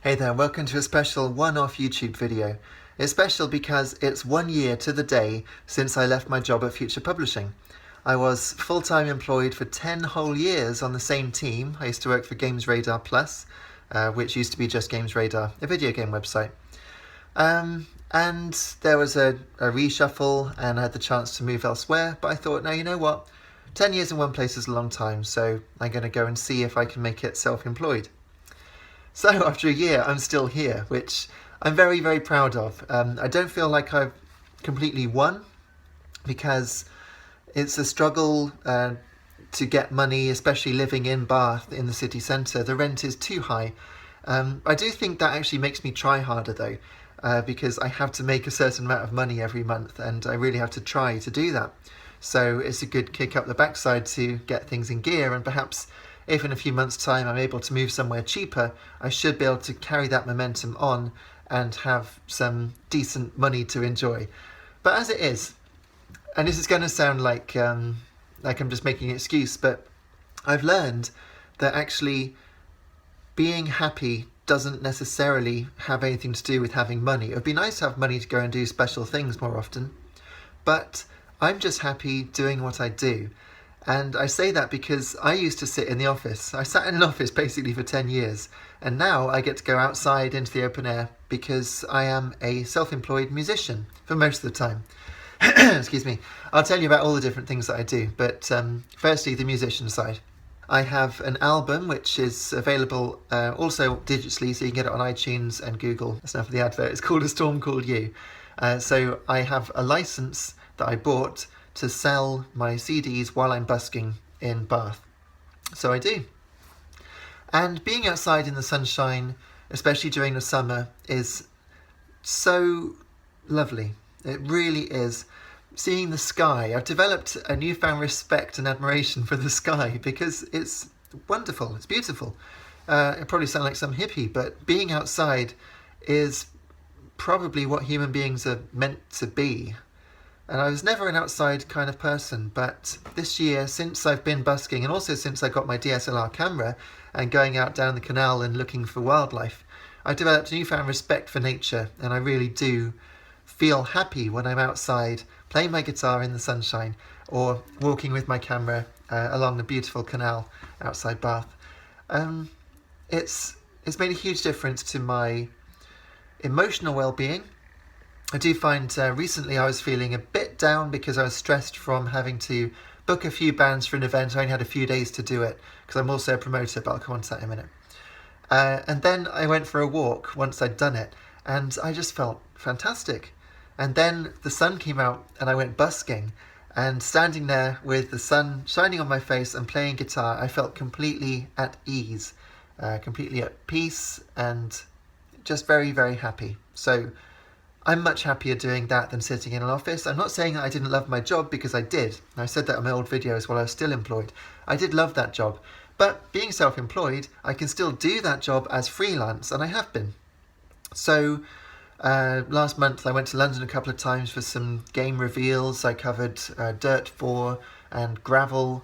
Hey there, welcome to a special one-off YouTube video. It's special because it's 1 year to the day since I left my job at Future Publishing. I was full-time employed for 10 whole years on the same team. I used to work for Games Radar Plus, which used to be just Games Radar, a video game website. And there was a reshuffle and I had the chance to move elsewhere, but I thought, no, you know what? 10 years in one place is a long time, so I'm going to go and see if I can make it self-employed. So after a year, I'm still here, which I'm very, very proud of. I don't feel like I've completely won because it's a struggle to get money, especially living in Bath in the city centre. The rent is too high. I do think that actually makes me try harder though, because I have to make a certain amount of money every month and I really have to try to do that. So it's a good kick up the backside to get things in gear, and perhaps if in a few months' time I'm able to move somewhere cheaper, I should be able to carry that momentum on and have some decent money to enjoy. But as it is, and this is going to sound like I'm just making an excuse, but I've learned that actually being happy doesn't necessarily have anything to do with having money. It would be nice to have money to go and do special things more often, but I'm just happy doing what I do. And I say that because I used to sit in the office. I sat in an office basically for 10 years. And now I get to go outside into the open air because I am a self-employed musician for most of the time. Excuse me. I'll tell you about all the different things that I do. But firstly, the musician side. I have an album which is available also digitally, so you can get it on iTunes and Google. That's enough of the advert. It's called A Storm Called You. So I have a license that I bought to sell my CDs while I'm busking in Bath. So I do. And being outside in the sunshine, especially during the summer, is so lovely. It really is. Seeing the sky, I've developed a newfound respect and admiration for the sky because it's wonderful, it's beautiful. It probably sounds like some hippie, but being outside is probably what human beings are meant to be. And I was never an outside kind of person, but this year, since I've been busking and also since I got my DSLR camera and going out down the canal and looking for wildlife, I've developed a newfound respect for nature, and I really do feel happy when I'm outside playing my guitar in the sunshine or walking with my camera along the beautiful canal outside Bath. It's made a huge difference to my emotional well-being. I do find recently I was feeling a bit down because I was stressed from having to book a few bands for an event. I only had a few days to do it because I'm also a promoter, but I'll come on to that in a minute. And then I went for a walk once I'd done it, and I just felt fantastic. And then the sun came out and I went busking, and standing there with the sun shining on my face and playing guitar, I felt completely at ease, completely at peace, and just very, very happy. So I'm much happier doing that than sitting in an office. I'm not saying that I didn't love my job, because I did. I said that in my old videos while I was still employed. I did love that job. But being self-employed, I can still do that job as freelance, and I have been. So last month I went to London a couple of times for some game reveals. I covered Dirt 4 and Gravel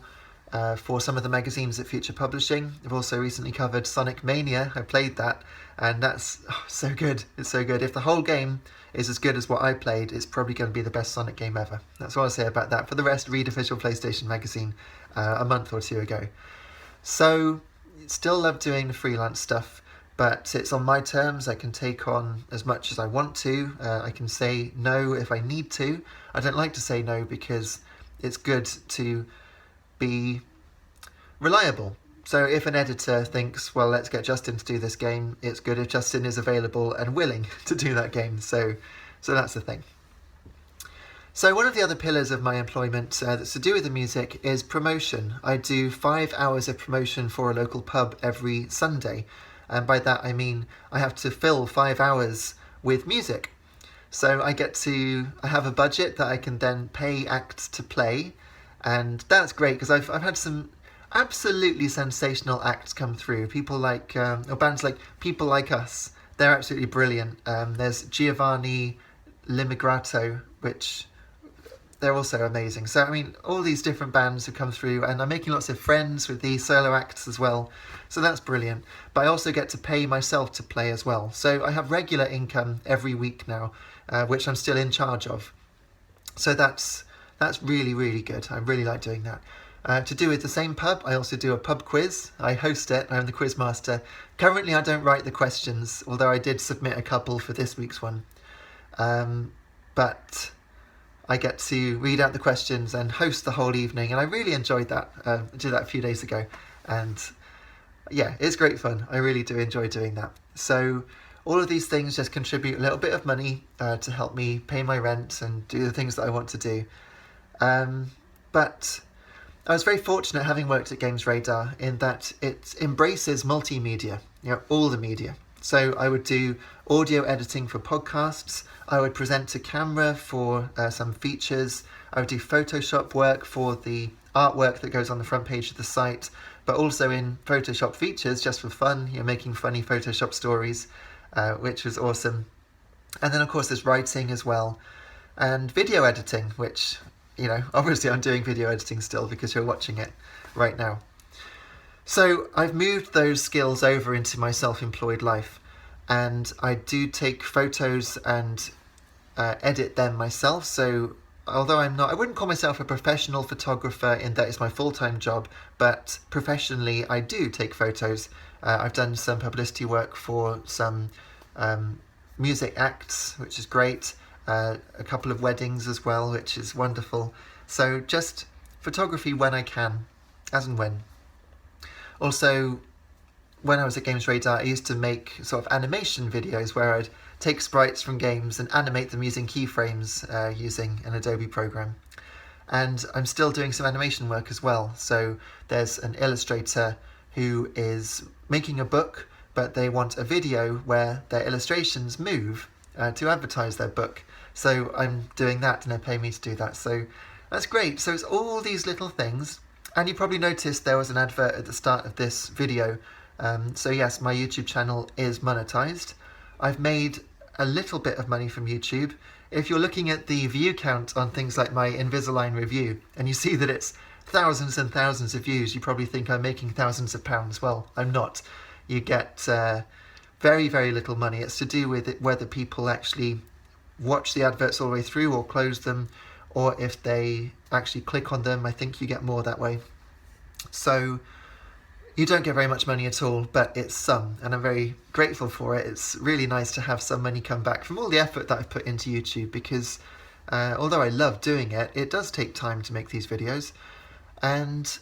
for some of the magazines at Future Publishing. I've also recently covered Sonic Mania. I played that, and that's so good. It's so good. If the whole game is as good as what I played, it's probably going to be the best Sonic game ever. That's what I'll say about that. For the rest, read Official PlayStation Magazine a month or two ago. So, still love doing the freelance stuff, but it's on my terms. I can take on as much as I want to. I can say no if I need to. I don't like to say no because it's good to be reliable. So if an editor thinks, well, let's get Justin to do this game, it's good if Justin is available and willing to do that game. So that's the thing. So one of the other pillars of my employment that's to do with the music is promotion. I do 5 hours of promotion for a local pub every Sunday. And by that I mean I have to fill 5 hours with music. So I have a budget that I can then pay acts to play. And that's great because I've had some absolutely sensational acts come through. People like, or bands like People Like Us. They're absolutely brilliant. There's Giovanni Limigrato, which they're also amazing. So I mean, all these different bands have come through, and I'm making lots of friends with the solo acts as well. So that's brilliant. But I also get to pay myself to play as well. So I have regular income every week now, which I'm still in charge of. So that's really, really good. I really like doing that. To do with the same pub, I also do a pub quiz. I host it. I'm the quiz master. Currently, I don't write the questions, although I did submit a couple for this week's one. But I get to read out the questions and host the whole evening, and I really enjoyed that. I did that a few days ago, and yeah, it's great fun. I really do enjoy doing that. So all of these things just contribute a little bit of money to help me pay my rent and do the things that I want to do. But I was very fortunate having worked at Games Radar in that it embraces multimedia, all the media. So I would do audio editing for podcasts, I would present to camera for some features, I would do Photoshop work for the artwork that goes on the front page of the site, but also in Photoshop features just for fun, making funny Photoshop stories, which was awesome. And then of course there's writing as well, and video editing, which obviously I'm doing video editing still because you're watching it right now. So I've moved those skills over into my self-employed life, and I do take photos and edit them myself. So although I wouldn't call myself a professional photographer in that it's my full-time job, but professionally I do take photos. I've done some publicity work for some music acts, which is great. A couple of weddings as well, which is wonderful. So just photography when I can, as and when. Also, when I was at Games Radar, I used to make sort of animation videos where I'd take sprites from games and animate them using keyframes using an Adobe program. And I'm still doing some animation work as well. So there's an illustrator who is making a book, but they want a video where their illustrations move to advertise their book. So I'm doing that, and they pay me to do that. So that's great. So it's all these little things. And you probably noticed there was an advert at the start of this video. So yes, my YouTube channel is monetized. I've made a little bit of money from YouTube. If you're looking at the view count on things like my Invisalign review, and you see that it's thousands and thousands of views, you probably think I'm making thousands of pounds. Well, I'm not. You get very, very little money. It's to do with whether people actually watch the adverts all the way through or close them, or if they actually click on them. I think you get more that way. So you don't get very much money at all, but it's some, and I'm very grateful for it. It's really nice to have some money come back from all the effort that I've put into YouTube, because although I love doing it, it does take time to make these videos. And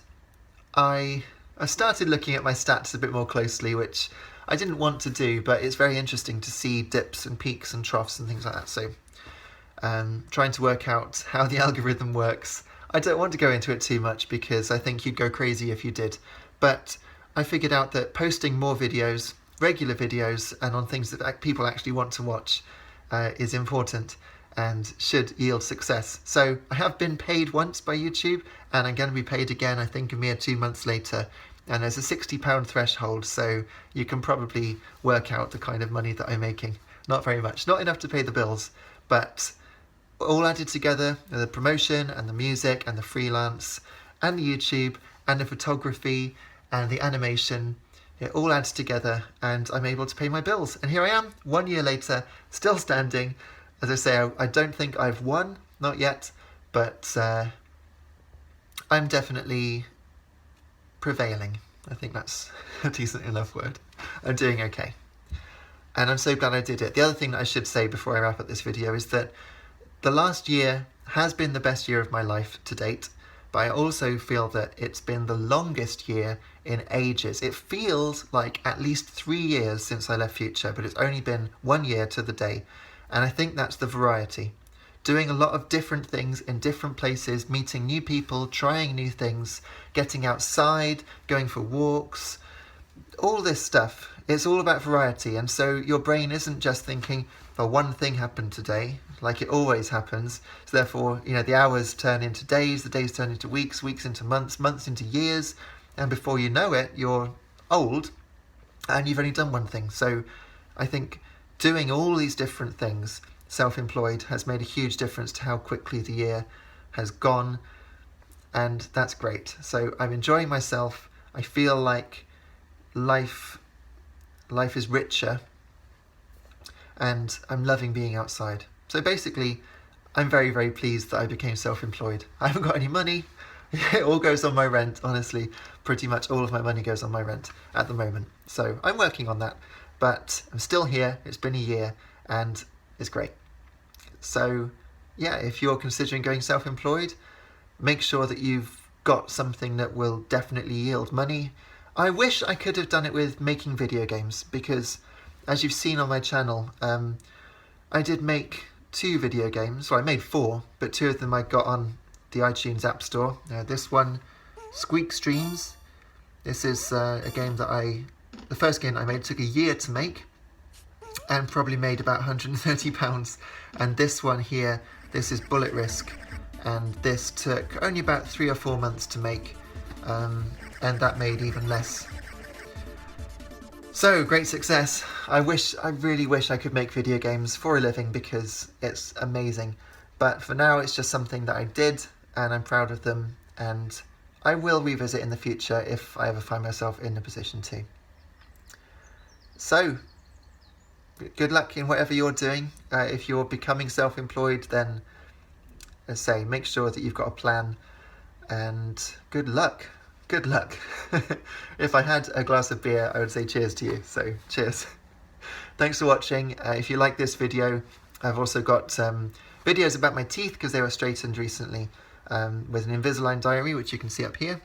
I started looking at my stats a bit more closely, which I didn't want to do, but it's very interesting to see dips and peaks and troughs and things like that. So trying to work out how the algorithm works. I don't want to go into it too much because I think you'd go crazy if you did. But I figured out that posting more videos, regular videos, and on things that people actually want to watch is important and should yield success. So I have been paid once by YouTube, and I'm going to be paid again, I think, a mere 2 months later. And there's a £60 threshold, so you can probably work out the kind of money that I'm making. Not very much, not enough to pay the bills, but all added together, the promotion and the music and the freelance and the YouTube and the photography and the animation, it all adds together, and I'm able to pay my bills. And here I am, 1 year later, still standing. As I say, I don't think I've won, not yet, but I'm definitely prevailing. I think that's a decent enough word. I'm doing okay. And I'm so glad I did it. The other thing that I should say before I wrap up this video is that the last year has been the best year of my life to date, but I also feel that it's been the longest year in ages. It feels like at least 3 years since I left Future, but it's only been 1 year to the day. And I think that's the variety. Doing a lot of different things in different places, meeting new people, trying new things, getting outside, going for walks, all this stuff. It's all about variety, and so your brain isn't just thinking, well, one thing happened today, like it always happens. So therefore, the hours turn into days, the days turn into weeks, weeks into months, months into years, and before you know it, you're old, and you've only done one thing. So I think doing all these different things self-employed has made a huge difference to how quickly the year has gone, and that's great. So I'm enjoying myself. I feel like life is richer, and I'm loving being outside. So basically, I'm very, very pleased that I became self-employed. I haven't got any money. It all goes on my rent, honestly. Pretty much all of my money goes on my rent at the moment. So I'm working on that, but I'm still here. It's been a year and it's great. So yeah, if you're considering going self-employed, make sure that you've got something that will definitely yield money. I wish I could have done it with making video games, because as you've seen on my channel, I did make 2 video games. Well, I made 4, but 2 of them I got on the iTunes App Store. This one, Squeak Streams. This is a game that the first game I made took a year to make and probably made about £130. And this one here, this is Bullet Risk, and this took only about 3 or 4 months to make, and that made even less. So, great success. I really wish I could make video games for a living, because it's amazing. But for now, it's just something that I did, and I'm proud of them, and I will revisit in the future if I ever find myself in a position to. So, good luck in whatever you're doing. If you're becoming self-employed, then, as I say, make sure that you've got a plan, and good luck. Good luck. If I had a glass of beer, I would say cheers to you. So, cheers. Thanks for watching. If you like this video, I've also got videos about my teeth, because they were straightened recently, with an Invisalign diary, which you can see up here.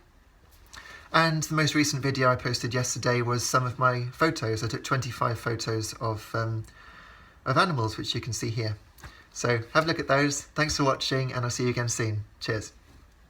And the most recent video I posted yesterday was some of my photos. I took 25 photos of animals, which you can see here. So have a look at those. Thanks for watching, and I'll see you again soon. Cheers.